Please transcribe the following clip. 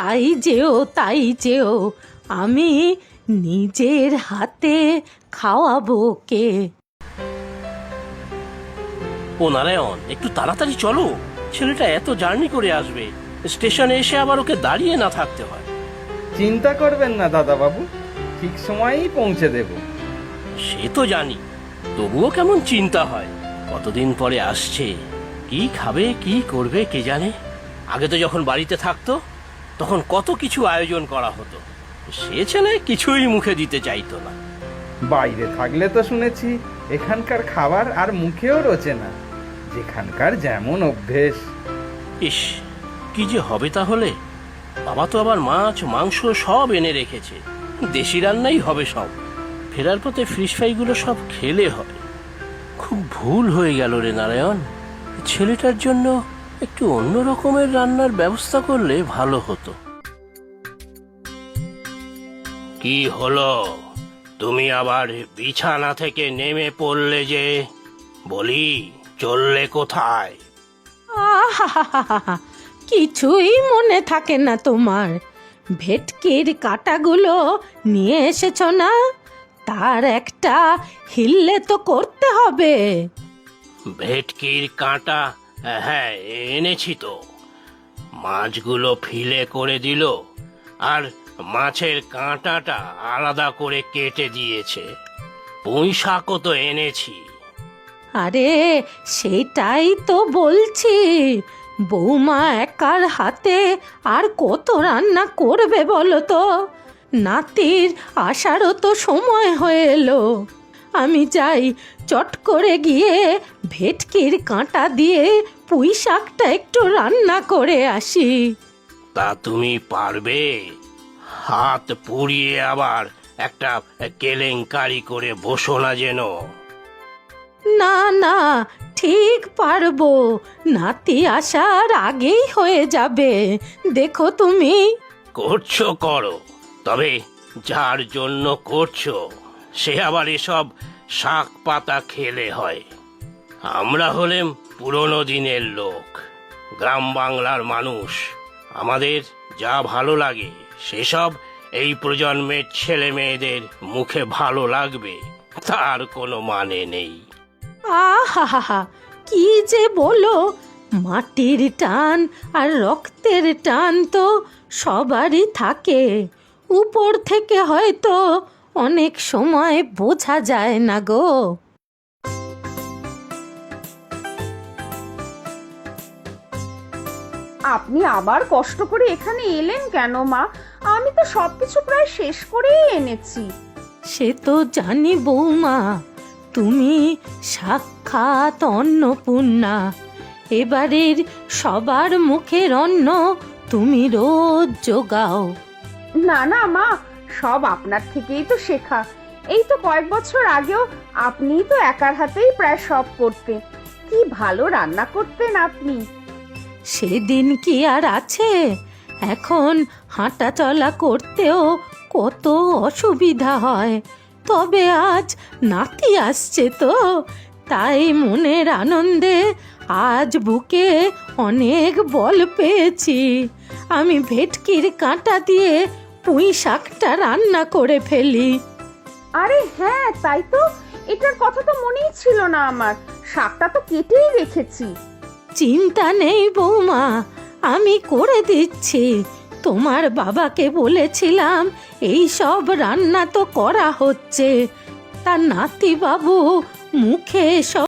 তাই যেও, আমি নিজের হাতে খাওয়াবো কে। ও নারায়ণ, একটু তাড়াতাড়ি চলো, ছেলেটা এত জার্নি করে আসবে, স্টেশনে এসে আবার ওকে দাঁড়িয়ে না থাকতে হয়। চিন্তা করবেন না দাদাবাবু, ঠিক সময়েই পৌঁছে দেব। সে তো জানি, তবুও কেমন চিন্তা হয়, কতদিন পরে আসছে, কি খাবে কি করবে কে জানে। আগে তো যখন বাড়িতে থাকতো তখন কত কিছু আয়োজন করা হতো, সে ছেলে কিছুই মুখে দিতে চাইতো না। বাইরে থাকলে তো শুনেছি এখানকার খাবার আর মুখেও রোচে না, যেখানকার যেমন অভ্যেস। ইস, কি যে হবে তাহলে। বাবা তো আবার মাছ মাংস সব এনে রেখেছে, দেশি রান্নাই হবে সব। ফেরার পথে ফিশ ফ্রাইগুলো সব খেলে হবে। খুব ভুল হয়ে গেল রে নারায়ণ, ছেলেটার জন্য একটু অন্য রকমের রান্নার ব্যবস্থা করলে ভালো হতো। কি হলো, তুমি আবার বিছানা থেকে নেমে পড়লে যে? বলি, চললে কোথায়? আহা, কিছুই মনে থাকে না তোমার? ভেটকির কাঁটাগুলো নিয়ে এসেছ না, তার একটা হিল্লে তো করতে হবে। ভেটকির কাঁটা? হ্যাঁ, এনেছি তো। মাছগুলো ফিলে করে দিল, আর মাছের কাঁটাটা আলাদা করে কেটে দিয়েছে। পুঁই শাকও তো এনেছি। আরে সেটাই তো বলছি, বৌমা একার হাতে আর কত রান্না করবে বলো তো। নাতির আসারও তো সময় হয়ে এলো। আমি যাই, চট করে গিয়ে ভেটকির কাঁটা দিয়ে পুঁই শাকটা একটু রান্না করে আসি। তা তুমি পারবে? হাত পুড়িয়ে আবার একটা কেলেঙ্কারি করে বসো না যেন। না না, ঠিক পারবো, নাতি আসার আগেই হয়ে যাবে, দেখো তুমি। করছো করো, তবে যার জন্য করছো সে আবার এসব শাক পাতা খেলে হয়। আমরা হলেম পুরনো দিনের লোক, গ্রাম বাংলার মানুষ। আমাদের যা ভালো লাগে সেসব এই প্রজন্মের ছেলে মেয়েদের মুখে ভালো লাগবে তার কোনো মানে নেই। আহা, কি যে বলো, মাটির টান আর রক্তের টান তো সবারই থাকে, উপর থেকে হয়তো অনেক সময় বোঝা যায় না গো। আপনি আবার কষ্ট করে এখানে এলেন কেন মা? আমি তো সবকিছু প্রায় শেষ করেই এনেছি। সে তো জানি বৌমা, তুমি সাক্ষাৎ অন্নপূর্ণা, এবারের সবার মুখের অন্ন তুমি রোজ জোগাও। না না মা, সব আপনার থেকেই তো শেখা। এই তো কয়েক বছর আগেও আপনিই তো একার হাতেই প্রায় সব করতেন। কি ভালো রান্না করতেন আপনি। সেদিন কি আর আছে? এখন হাঁটা চলা করতেও কত অসুবিধা হয়। তবে আজ নাতি আসছে তো, তাই মনের আনন্দে আজ বুকে অনেক বল পেয়েছি। আমি ভেটকির কাঁটা দিয়ে পুঁই শাকটা রান্না করে ফেলি। আরে হ্যাঁ, তাই তো, এটার কথা তো মনেই ছিল না আমার। শাকটা তো কেটেই রেখেছি। চিন্তা নেই বৌমা, আমি করে দিচ্ছি। তোমার বাবাকে বলেছিলাম এই সব রান্না তো করা হচ্ছে, তা নাতি বাবু মুখে সব